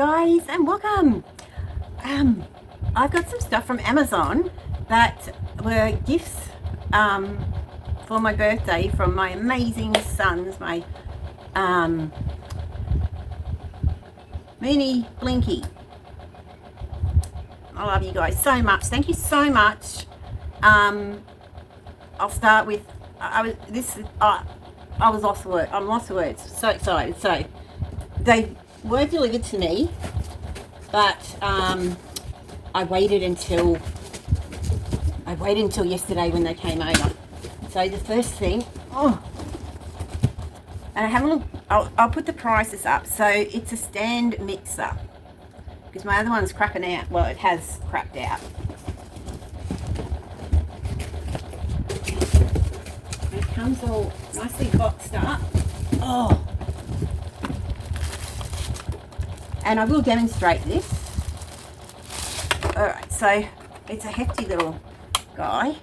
guys, and welcome. I've got some stuff from Amazon that were gifts for my birthday from my amazing sons, my Mooney Blinky. I love you guys so much. Thank you so much. I'll start with I was lost for words. I'm lost for words. So excited. So they were delivered to me, but I waited until yesterday when they came over. So the first thing, and I haven't looked. I'll put the prices up. So it's a stand mixer because my other one's crapping out. Well, it has crapped out. It comes all nicely boxed up. Oh. And I will demonstrate this. Alright, so it's a hefty little guy.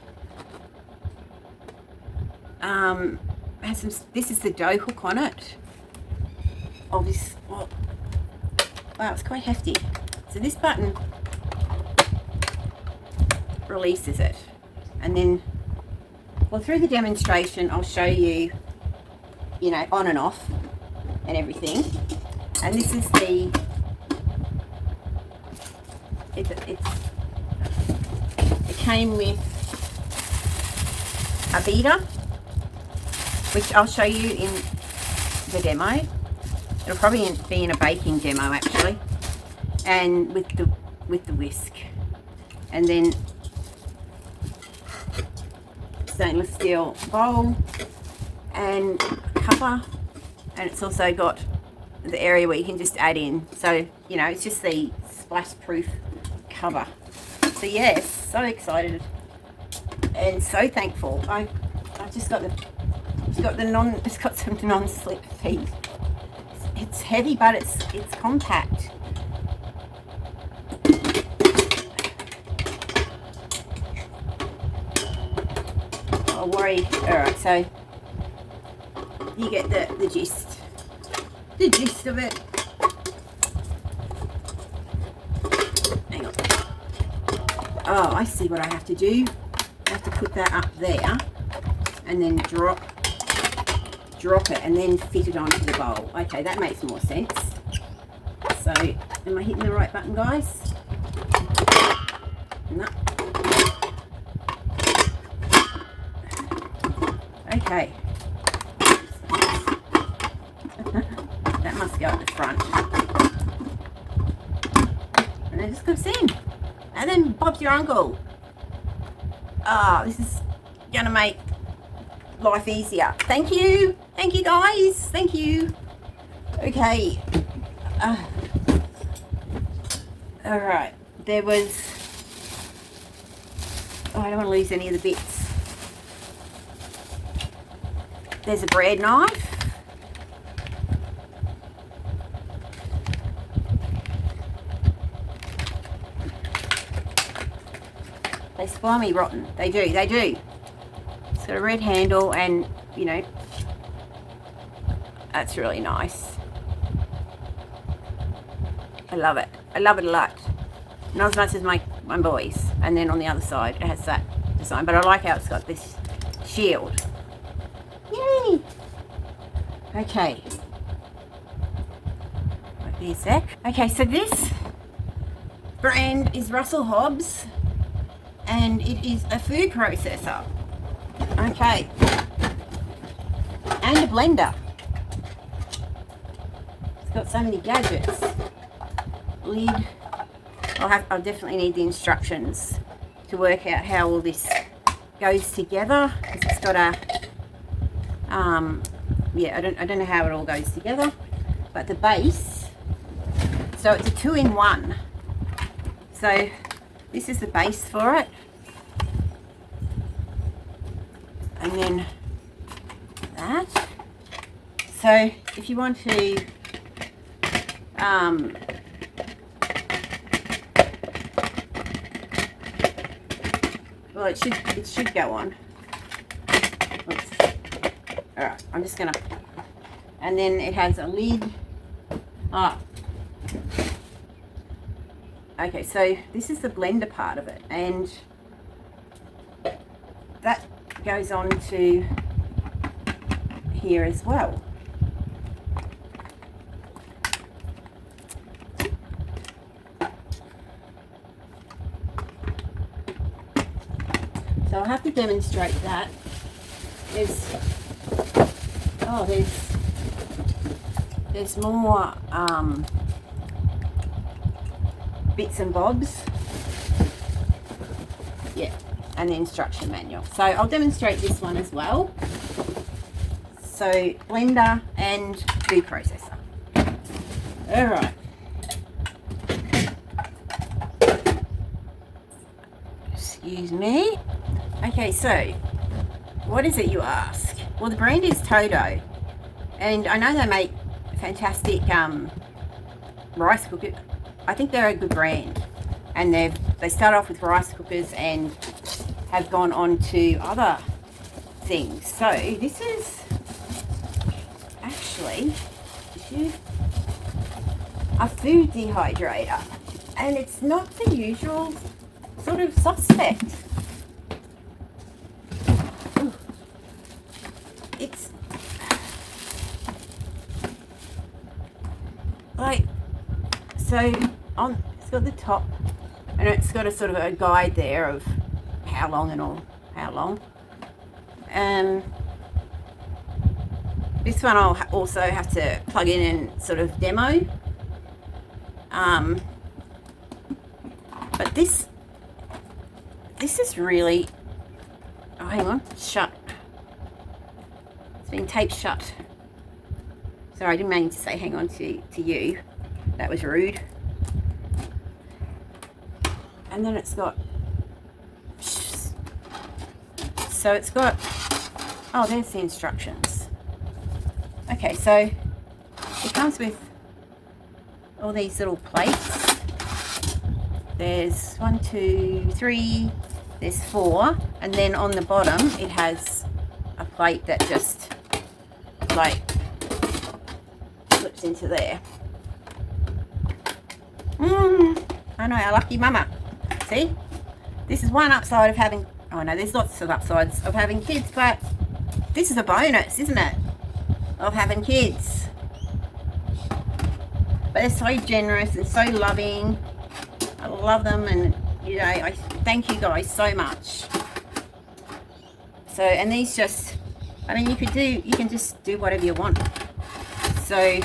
Has some, this is the dough hook on it. Obviously, wow, it's quite hefty. So this button releases it. And then, well, through the demonstration, I'll show you, you know, on and off and everything. And this is the, it came with a beater, which I'll show you in the demo. It'll probably be in a baking demo actually, and with the whisk, and then stainless steel bowl and cover, and it's also got the area where you can just add in, so you know it's just the splash proof cover. So yes, so excited and so thankful. I just got it's got some non-slip feet. It's heavy, but it's compact. I'll worry. Alright, so you get the gist. The gist of it. Hang on. Oh, I see what I have to do. I have to put that up there and then drop it and then fit it onto the bowl. Okay, that makes more sense. So, am I hitting the right button, guys? No. Okay. That must go at the front. And then just clips in. And then Bob's your uncle. Ah, this is gonna make life easier. Thank you. Thank you guys. Thank you. Okay. Alright. There was... Oh, I don't want to lose any of the bits. There's a bread knife. They spoil me rotten. They do. They do. It's got a red handle and, you know, that's really nice. I love it. I love it a lot. Not as much as my boys. And then on the other side it has that design. But I like how it's got this shield. Yay! Okay. Wait me a sec. Okay, so this brand is Russell Hobbs. And it is a food processor. Okay. And a blender. It's got so many gadgets. Lid. I'll definitely need the instructions to work out how all this goes together. Because it's got a yeah, I don't know how it all goes together. But the base, so it's a 2-in-1. So this is the base for it. And then that. So if you want to well, it should go on. Oops. Alright, I'm just gonna, and then it has a lid. Okay, so this is the blender part of it, and that goes on to here as well. So I'll have to demonstrate that. There's more bits and bobs. Yeah, and the instruction manual. So I'll demonstrate this one as well. So blender and food processor. All right. Excuse me. Okay, so what is it, you ask? Well, the brand is Toto, and I know they make fantastic rice cookers. I think they're a good brand, and they start off with rice cookers and have gone on to other things. So this is actually a food dehydrator, and it's not the usual sort of suspect. It's like, so it's got the top, and it's got a sort of a guide there of how long and all, how long. This one I'll also have to plug in and sort of demo. But this is really, oh, hang on, shut. It's been taped shut. Sorry, I didn't mean to say hang on to you. That was rude. And then it's got, so it's got, oh, there's the instructions. Okay, so it comes with all these little plates. There's 1, 2, 3, there's 4, and then on the bottom it has a plate that just like slips into there. I know, our lucky mama. See, this is one upside of having, oh no, there's lots of upsides of having kids, but this is a bonus, isn't it, of having kids. But they're so generous and so loving. I love them, and you know, I thank you guys so much. So, and these just, I mean, you can just do whatever you want. So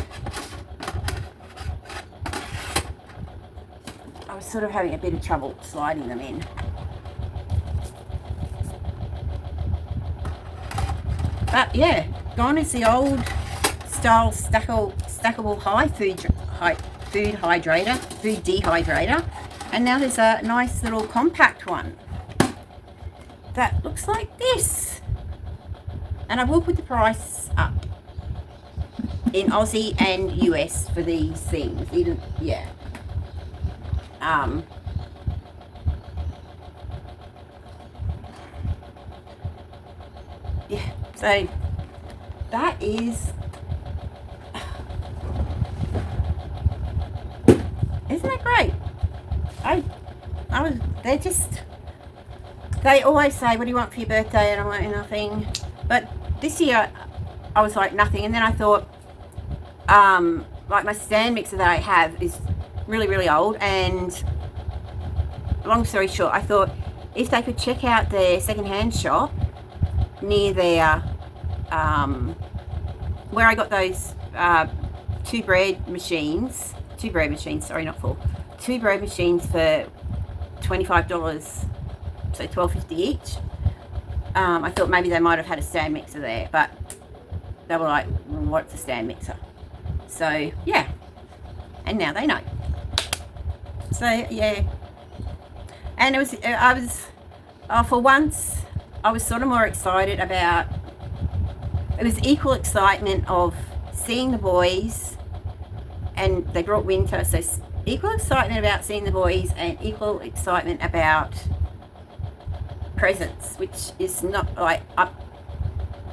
I was sort of having a bit of trouble sliding them in. But yeah, gone is the old style stackable food dehydrator, and now there's a nice little compact one that looks like this. And I will put the price up in Aussie and US for these things. Even, yeah. Yeah, so that is, isn't it great? They always say, what do you want for your birthday? And I'm like, nothing. But this year I was like, nothing. And then I thought, like my stand mixer that I have is really, really old. And long story short, I thought if they could check out their secondhand shop near their, where I got those two bread machines, sorry, not 4, 2 bread machines for $25, so $12.50 each. I thought maybe they might have had a stand mixer there, but they were like, what's a stand mixer? So yeah, and now they know. So yeah, and for once I was sort of more excited about, it was equal excitement of seeing the boys, and they brought winter, so equal excitement about seeing the boys and equal excitement about presents, which is not like,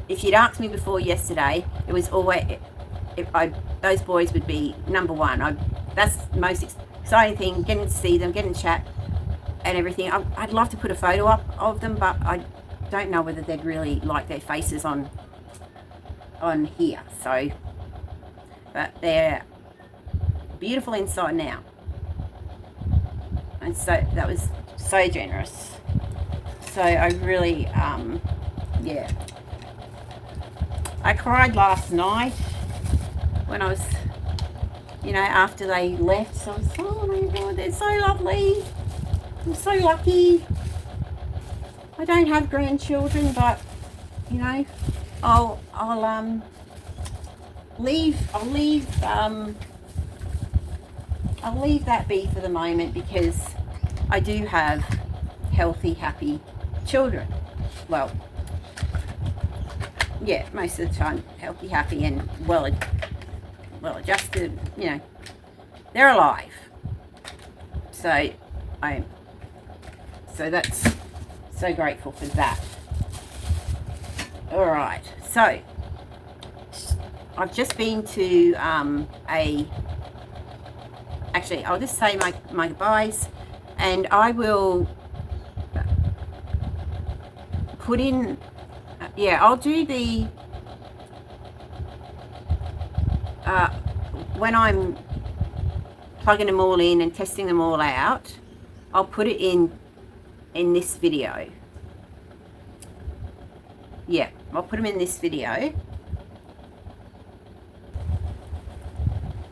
if you'd asked me before yesterday, it was always, those boys would be number one. That's the most exciting thing, getting to see them, getting to chat and everything. I'd love to put a photo up of them, but I don't know whether they'd really like their faces on here. So, but they're beautiful inside now. And so that was so generous. So I really, yeah. I cried last night when I was, you know, after they left. So I was, oh my God, they're so lovely. I'm so lucky. I don't have grandchildren, but, you know, I'll leave that be for the moment, because I do have healthy, happy children. Well, yeah, most of the time healthy, happy, and well adjusted. You know, they're alive. So that's so grateful for that. All right, so I've just been to actually, I'll just say my goodbyes, and I will put in, yeah, I'll do the, when I'm plugging them all in and testing them all out, I'll put it in this video. Yeah, I'll put them in this video.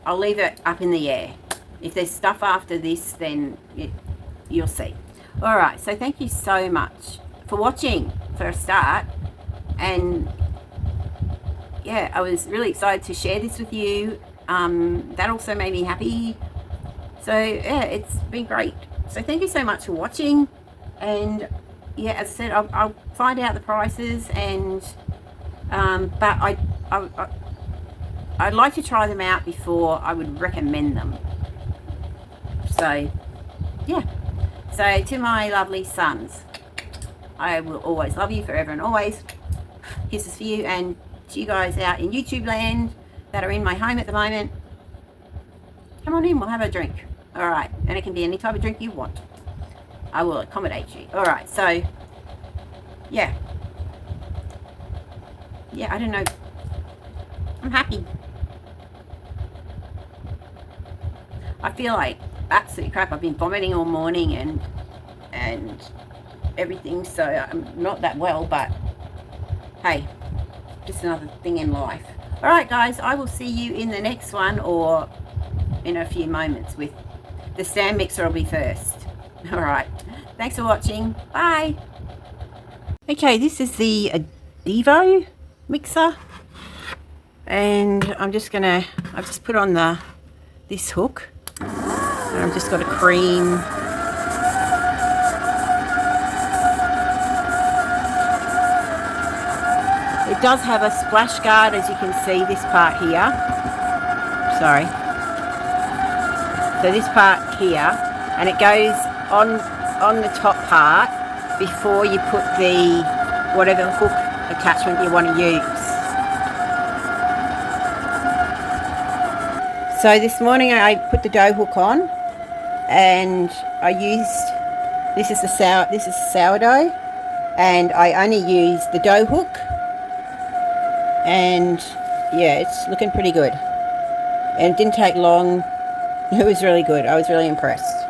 I'll leave it up in the air. If there's stuff after this, then you'll see. All right, so thank you so much for watching for a start. And yeah, I was really excited to share this with you. That also made me happy. So yeah, it's been great. So thank you so much for watching. And yeah, as I said, I'll find out the prices, and but I'd like to try them out before I would recommend them. So yeah, so to my lovely sons, I will always love you forever and always. Kisses for you, and to you guys out in YouTube land that are in my home at the moment, come on in, we'll have a drink. All right, and it can be any type of drink you want. I will accommodate you. All right, so yeah, I don't know, I'm happy. I feel like absolute crap. I've been vomiting all morning and everything, so I'm not that well, but hey, just another thing in life. All right, guys, I will see you in the next one, or in a few moments. With the stand mixer will be first. All right, thanks for watching. Bye. Okay, this is the Devo mixer, and I've just put on this hook, and I've just got a cream. It does have a splash guard, as you can see, this part here. Sorry. So this part here, and it goes on the top part before you put the whatever hook attachment you want to use. So this morning I put the dough hook on, and I used, this is sourdough, and I only used the dough hook, and yeah, it's looking pretty good, and it didn't take long. It was really good. I was really impressed.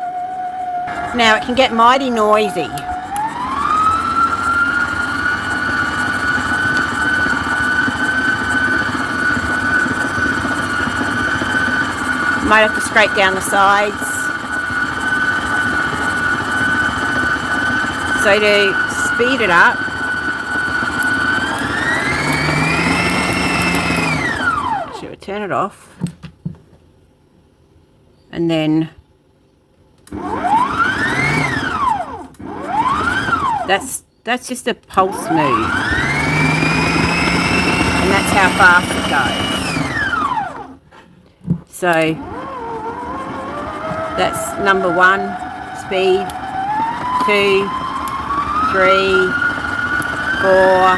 Now it can get mighty noisy. Might have to scrape down the sides. So to speed it up, should we turn it off? And then that's just a pulse move, and that's how fast it goes. So that's number 1 speed, 2, 3, 4,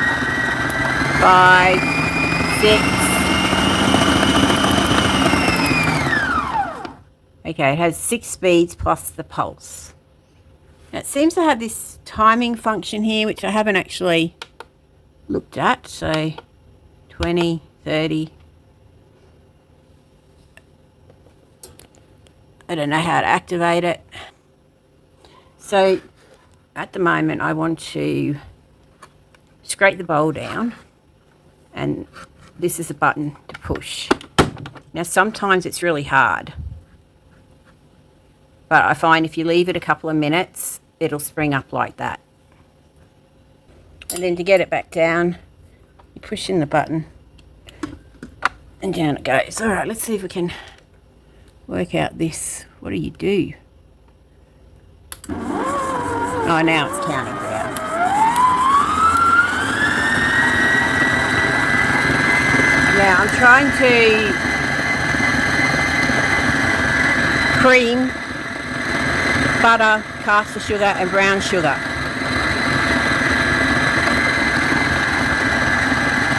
5, 6. Okay, it has 6 speeds plus the pulse. Now, it seems to have this timing function here, which I haven't actually looked at. So 20, 30. I don't know how to activate it. So at the moment I want to scrape the bowl down, and this is a button to push. Now sometimes it's really hard, but I find if you leave it a couple of minutes, it'll spring up like that. And then to get it back down, you push in the button and down it goes. All right, let's see if we can work out this. What do you do? Oh, now it's counting down. Now I'm trying to cream, butter, caster sugar and brown sugar.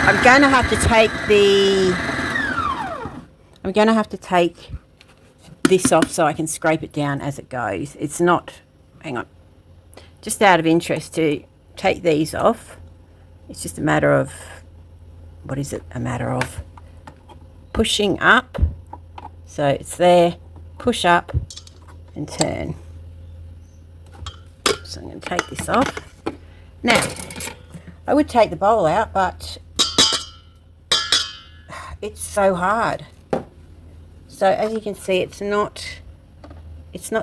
I'm going to have to take this off so I can scrape it down as it goes. It's not, hang on, just out of interest to take these off. It's just a matter of, what is it a matter of? Pushing up. So it's there, push up and turn. So I'm going to take this off. Now, I would take the bowl out, but it's so hard. So as you can see, it's not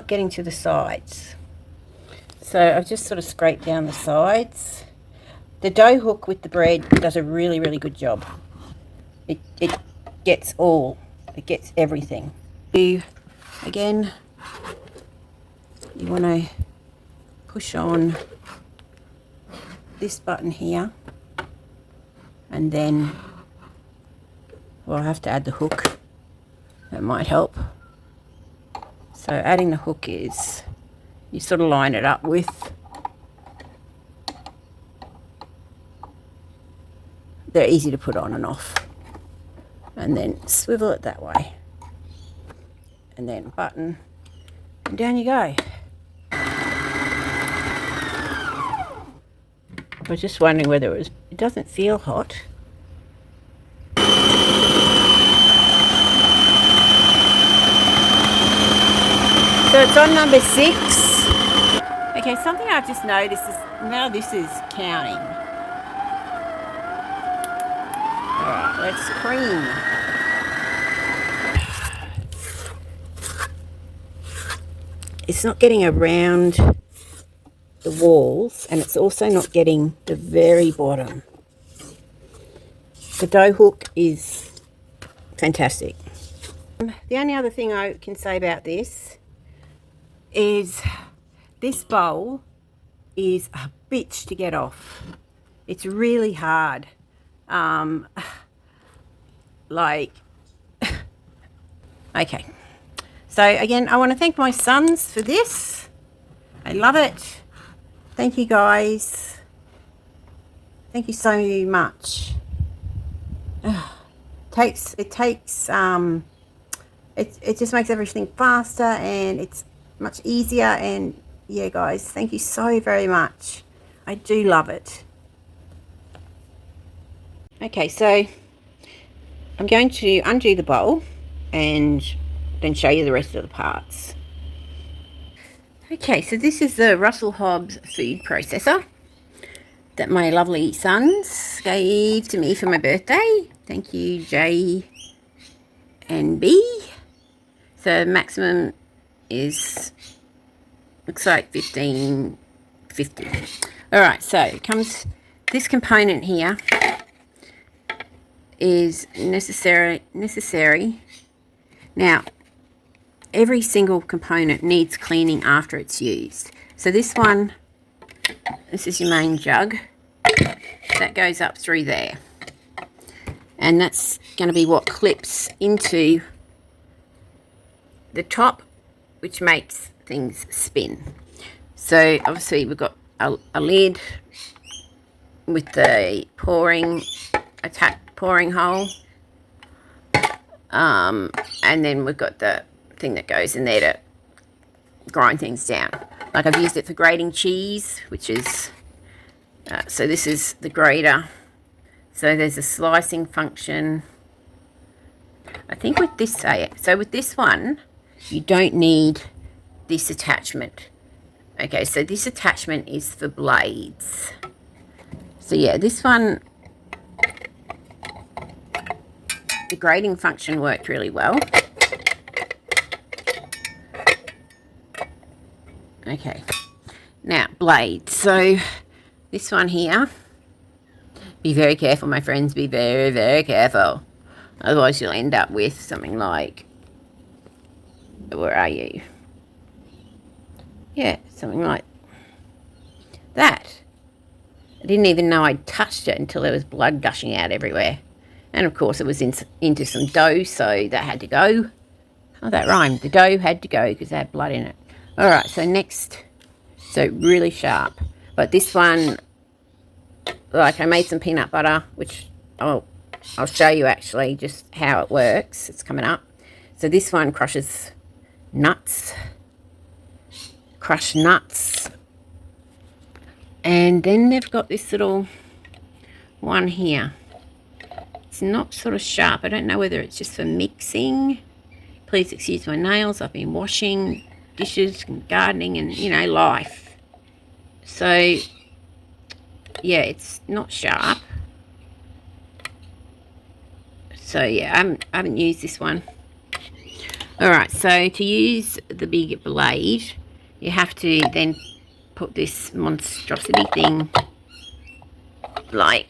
getting to the sides. So I've just sort of scraped down the sides. The dough hook with the bread does a really, really good job. It gets everything. Again, you want to push on this button here, and then, well, I have to add the hook. That might help. So adding the hook is, you sort of line it up with, they're easy to put on and off, and then swivel it that way, and then button, and down you go. I was just wondering whether it doesn't feel hot. So it's on number 6. Okay, something I've just noticed is now this is counting. Alright, let's cream. It's not getting around the walls, and it's also not getting the very bottom. The dough hook is fantastic. The only other thing I can say about this is this bowl is a bitch to get off. It's really hard. Okay. So again, I want to thank my sons for this. I love it. Thank you guys. Thank you so much. It just makes everything faster, and it's much easier. And yeah, guys, thank you so very much. I do love it. Okay, so I'm going to undo the bowl and then show you the rest of the parts. Okay, so this is the Russell Hobbs food processor that my lovely sons gave to me for my birthday. Thank you, J and B. So maximum is, looks like 1550. All right, so it comes, this component here is necessary. Now, every single component needs cleaning after it's used. So this one, this is your main jug. That goes up through there. And that's going to be what clips into the top, which makes things spin. So obviously we've got a lid with the pouring hole. And then we've got the thing that goes in there to grind things down. Like I've used it for grating cheese, which is, so this is the grater. So there's a slicing function. I think with this, so with this one, you don't need this attachment. Okay, so this attachment is for blades. So yeah, this one, the grating function worked really well. Okay, now blades. So this one here, be very careful, my friends, be very, very careful. Otherwise you'll end up with something like, where are you? Yeah, something like that. I didn't even know I'd touched it until there was blood gushing out everywhere. And of course it was into some dough, so that had to go. Oh, that rhymed. The dough had to go because it had blood in it. Alright, so next, so really sharp. But this one, like I made some peanut butter, which I'll show you actually just how it works. It's coming up. So this one crushes nuts. Crushed nuts. And then they've got this little one here. It's not sort of sharp. I don't know whether it's just for mixing. Please excuse my nails. I've been washing dishes and gardening and, you know, life. So, yeah, it's not sharp. So, yeah, I haven't used this one. Alright, so to use the big blade, you have to then put this monstrosity thing, like,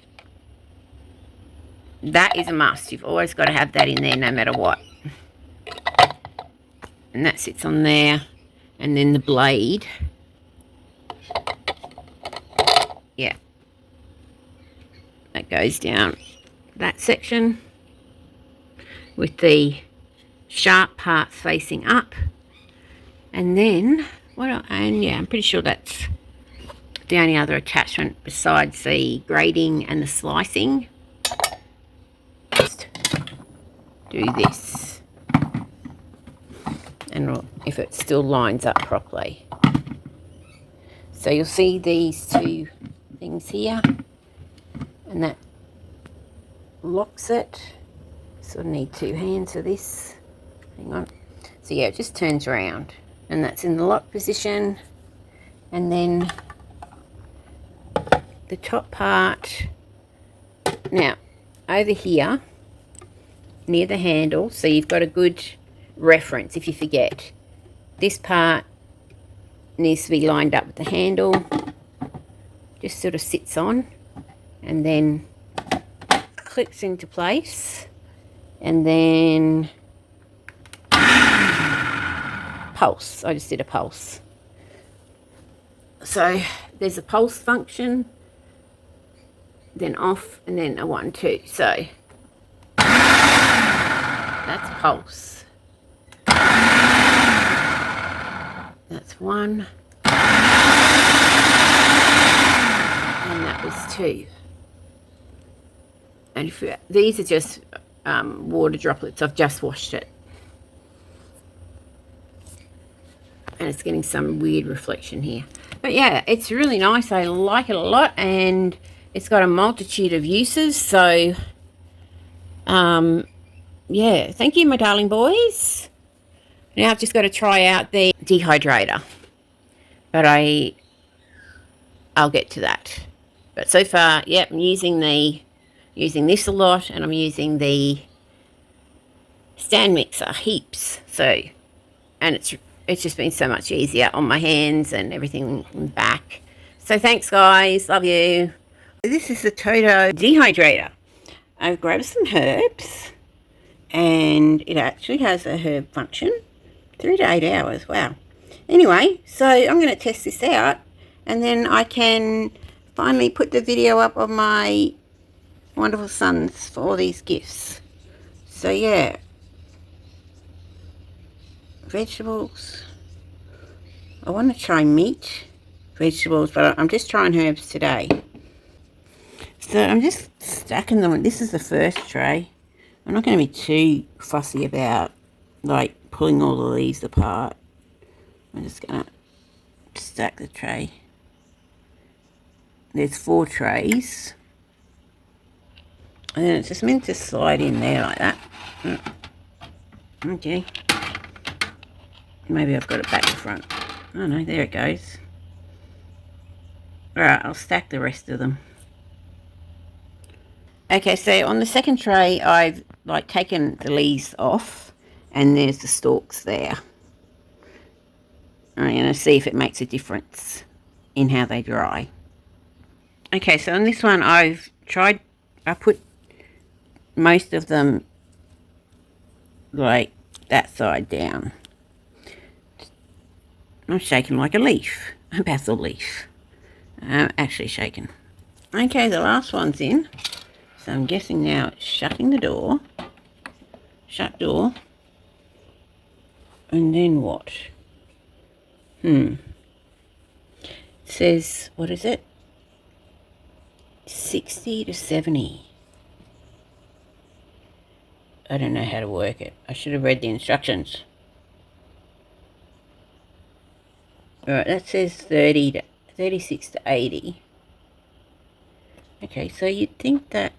that is a must. You've always got to have that in there no matter what. And that sits on there. And then the blade, yeah, that goes down that section with the sharp parts facing up. And then, and yeah, I'm pretty sure that's the only other attachment besides the grating and the slicing. Just do this. And if it still lines up properly. So you'll see these two things here. And that locks it. So I need two hands for this. Hang on. So yeah, it just turns around. And that's in the lock position. And then the top part. Now, over here, near the handle, so you've got a good reference if you forget. This part needs to be lined up with the handle. Just sort of sits on and then clips into place. And then pulse. I just did a pulse. So there's a pulse function, then off, and then a 1, 2. So that's pulse. That's 1. And that was 2. And if these are just water droplets. I've just washed it. And it's getting some weird reflection here. But yeah, it's really nice. I like it a lot. And it's got a multitude of uses. So, yeah. Thank you, my darling boys. Now I've just got to try out the dehydrator. But I'll get to that. But so far, yep, I'm using this a lot, and I'm using the stand mixer heaps. So, and it's just been so much easier on my hands and everything back. So thanks, guys. Love you. This is the Toto dehydrator. I've grabbed some herbs, and it actually has a herb function. 3 to 8 hours. Wow. Anyway, so I'm going to test this out, and then I can finally put the video up of my wonderful sons for all these gifts. So yeah, vegetables. I want to try meat, vegetables, but I'm just trying herbs today. So I'm just stacking them. This is the first tray. I'm not going to be too fussy about like pulling all the leaves apart. I'm just gonna stack the tray. There's 4 trays. And then it's just meant to slide in there like that. Okay. Maybe I've got it back to front. Oh no, there it goes. Alright, I'll stack the rest of them. Okay, so on the second tray, I've like taken the leaves off, and there's the stalks there. I'm going to see if it makes a difference in how they dry. Okay, so on this one, I put most of them like that side down. I'm shaking like a leaf, a basil leaf. I'm actually shaking. Okay, the last one's in. So I'm guessing now it's shutting the door. Shut door. And then what? It says, what is it? 60 to 70. I don't know how to work it. I should have read the instructions. Alright, that says 36 to 80. Okay, so you'd think that...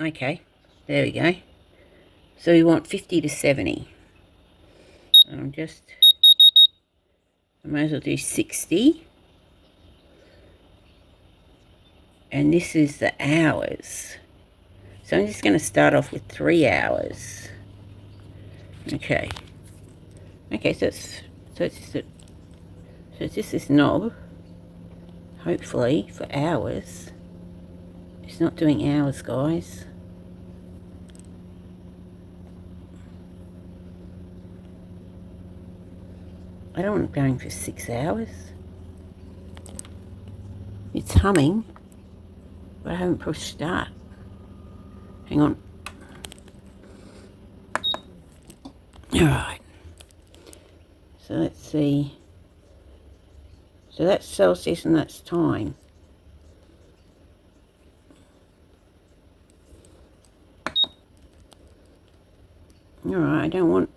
Okay, there we go. So we want 50 to 70. I might as well do 60. And this is the hours. So I'm just going to start off with 3 hours. Okay. Okay, so it's just this knob. Hopefully for hours. It's not doing hours, guys. I don't want it going for 6 hours. It's humming, but I haven't pushed start. Hang on. Alright. So let's see. So that's Celsius and that's time. Alright, I don't want...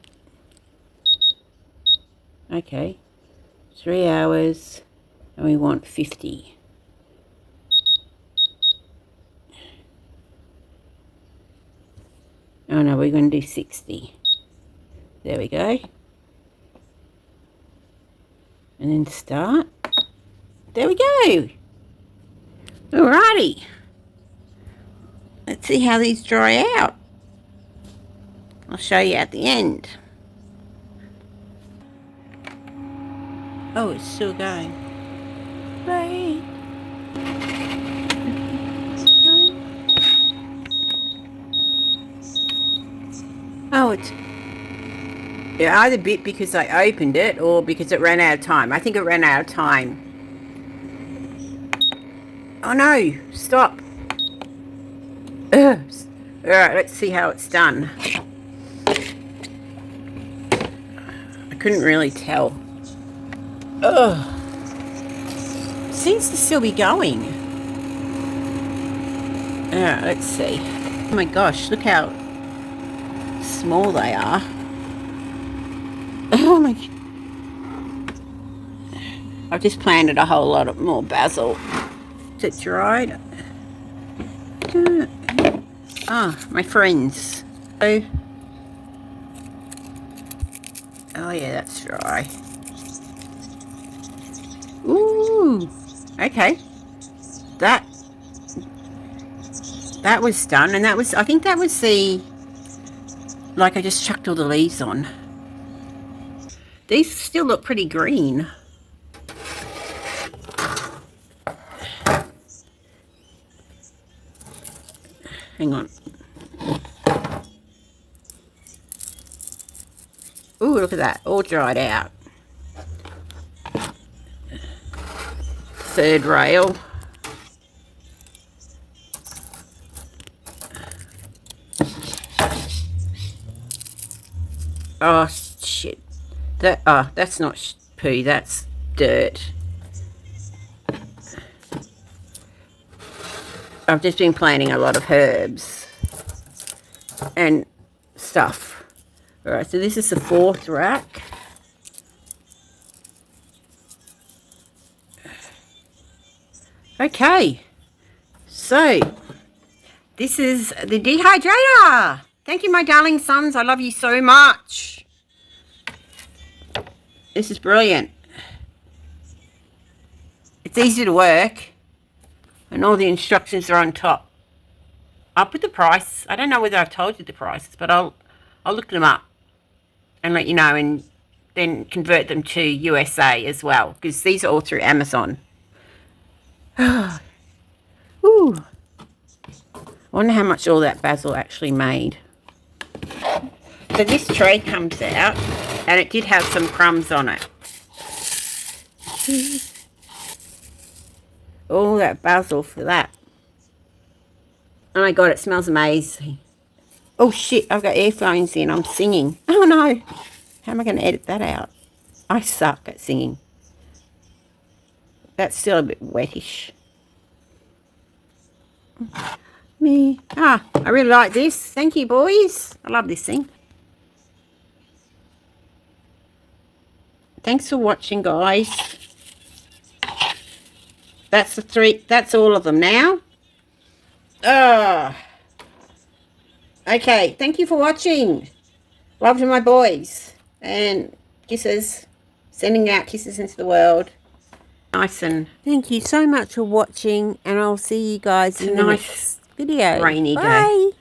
Okay. 3 hours and we want 50. Oh no, we're going to do 60. There we go. And then start. There we go. Alrighty. Let's see how these dry out. I'll show you at the end. Oh, it's still going. Right. Oh, it's... Yeah, either bit because I opened it or because it ran out of time. I think it ran out of time. Oh no, stop. Ugh. Alright, let's see how it's done. I couldn't really tell. Ugh. Seems to still be going. Alright, let's see. Oh my gosh, look how small they are. Oh my... I've just planted a whole lot of more basil. Is it dried? Ah, my friends. Oh yeah, that's dry. Ooh, okay. That was done, and that was, I think that was the, like I just chucked all the leaves on. These still look pretty green. Hang on. Ooh, look at that, all dried out. Third rail. Oh shit. That's not poo, that's dirt. I've just been planting a lot of herbs. And stuff. Alright, so this is the fourth rack. Okay, so this is the dehydrator. Thank you, my darling sons. I love you so much. This is brilliant. It's easy to work, and all the instructions are on top. I'll put the price. I don't know whether I've told you the prices, but I'll look them up and let you know, and then convert them to USA as well, because these are all through Amazon. Ooh. I wonder how much all that basil actually made. So this tray comes out, and it did have some crumbs on it. All that basil for that. Oh my god, it smells amazing. Oh shit, I've got earphones in, I'm singing. Oh no, how am I going to edit that out? I suck at singing. That's still a bit wettish. Me. I really like this. Thank you, boys. I love this thing. Thanks for watching, guys. That's the three. That's all of them now. Okay. Thank you for watching. Love to my boys. And kisses. Sending out kisses into the world. Nice, and thank you so much for watching, and I'll see you guys in the next video. Rainy day.